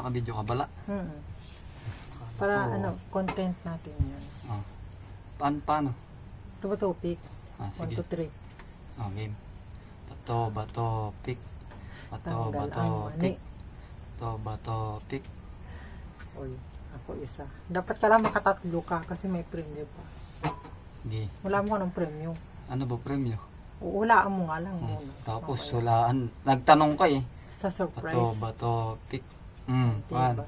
naka-video ka bala? Para content natin yan. Paano? Topic. 1, Sige. 2, 3. Game. Bato, pick. Tanggal ang mani. Bato, pick. Uy, ako isa. Dapat ka lang makatatlo ka kasi may premyo pa. Hindi. Wala mo ka ng premyo. Ano ba premyo? Hulaan mo nga lang muna. Tapos Okay. hulaan. Nagtanong ka eh. Sa surprise. Bato, pick. Diba?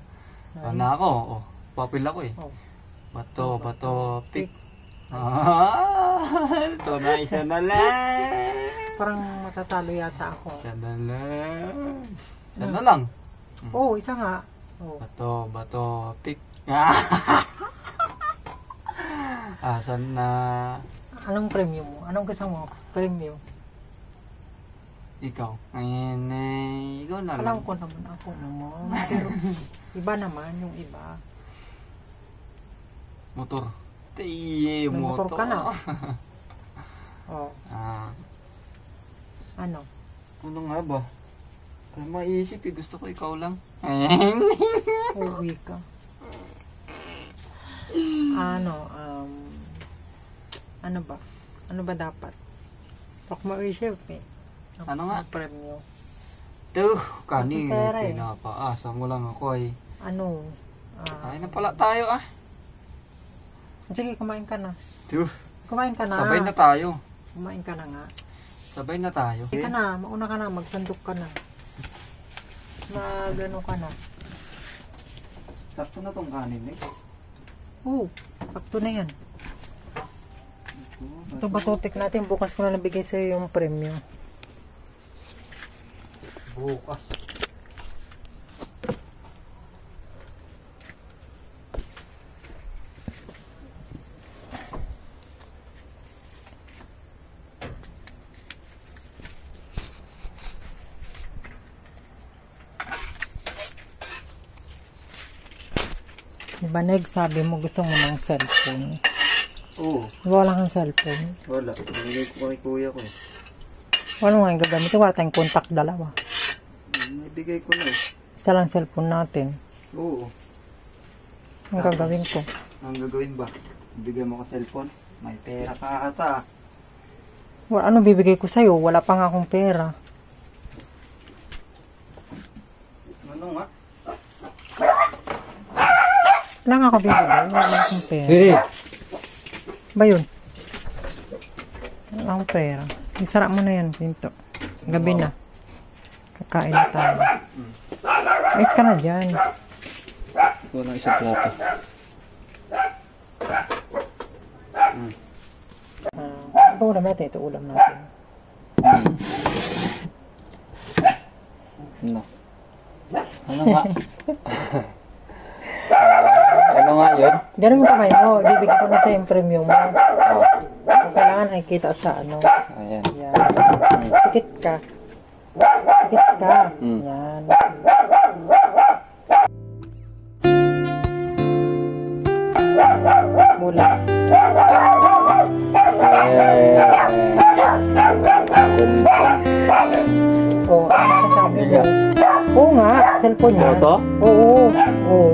Paano ako? Papil ako eh. Bato, pick. Ito na, isa na lang. Parang matatalo yata ako. Isa na lang. Isa na lang. Oo, isa nga. Bato, pick. Asan na? Anong premyo mo? Anong gusto mo? Premyo? Ikaw. Ngayon ikaw na lang. Alam ko naman ako naman. Pero iba naman yung iba. Motor. May motor ka na. Ano? Ano nga ba? Ay, maisip eh. Gusto ko ikaw lang. Uwi ka. Ano ba? Ano ba dapat? Pag maisip eh. Ano nga? Premyo. Kanina pinapaasa mo lang ako eh. Kain na pala tayo ah. Sige, kumain ka na. Kumain ka na. Sabay na tayo. Kumain ka na nga. Sabay na tayo. Sige ka na, mauna ka na, magsandok ka na. Magano ka na. Sakto na tong kanin eh. Oo, sakto na yan. Ito ba topic natin? Bukas ko na nabigay sa'yo yung premyo. Bukas. Diba, sabi mo gusto mo ng cellphone? Oo. Wala kang cellphone? Wala. Nangigay ko kay kuya ko eh. Wala nga yung gagamit. Wala tayong contact dalawa. Naibigay ko na eh. Isa lang cellphone natin. Oo. Ang gagawin ko. Ang gagawin ba? Bigyan mo ko cellphone? May pera ka ata. Wala, ano bibigay ko sa'yo? Wala pa nga akong pera. Ano nga? Wala nga ako bibigay. Wala akong pera. Ba yun? Wala akong pera. Isara mo na yan, pinto. Gabi na. Kakain na tayo. Ayos ka na dyan. Ito lang isang plato. Ito ulam natin. Ito ulam natin. Ano? Ano nga? Ano nga yun? Ganun mo kamay mo. Bibigyan ko na sa yung premium mo. Kung kailangan ay kita sa ano. Ayan. Yan. Pikit ka. Pikit ka. Yan. Mula. Oo, ano sabi mo? Oo nga, cellphone niya. Ito? Oo. Oo.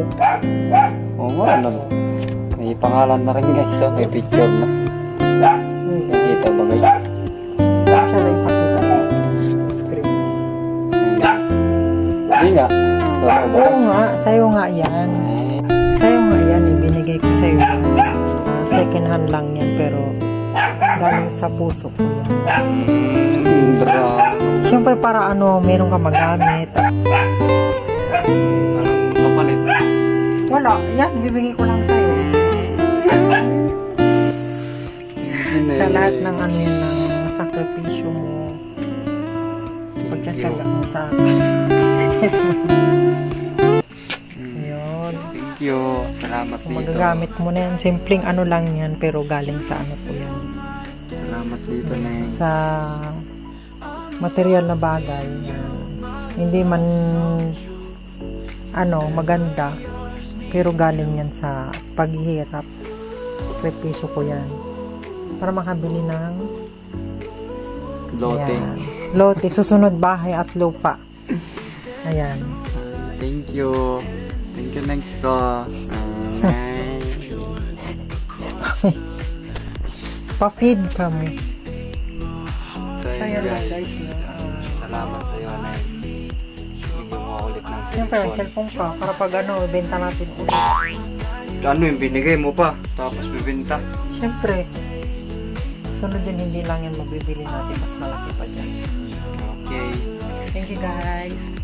Oo nga, ano? May pangalan na rin guys, may picture na. Nakita ba guys? Siya na ipakita mo. Screen. Hindi nga. Oo nga, sa'yo nga yan. Sa'yo nga yan, ibinigay ko sa'yo yan. Second hand lang yan, pero galing sa puso ko yan. Siyempre para ano, meron ka magamit. Kapalit. Wala, yan, ibibigay ko lang sa'yo. Sa lahat ng ano yun, ng sakripisyo mo, pagtsatsaga mo sa akin. Yun. Thank you. Salamat dito. Magagamit mo na yan. Simpleng ano lang yan, pero galing sa ano po yan. Salamat dito na yun. Sa material na bagay. Hindi man ano, maganda, pero galing yan sa paghihirap. Sakripisyo ko yan. Para makabili ng Lote. Ayan. Lote, susunod bahay at lupa. Ayan. Thank you. Thank you, next ko. Pa-feed kami. So, So, yun yan lang, guys. guys, no? Salamat sa iyo, Nay. Bigyan mo ako ulit ng Siyempre, may cellphone. cellphone ka. Para pag ano, benta natin ulit. Ano yung binigay mo pa? Tapos bibenta. Siyempre, sunod din hindi lang yan magbibili natin. Mas malaki pa dyan. Okay. Thank you guys.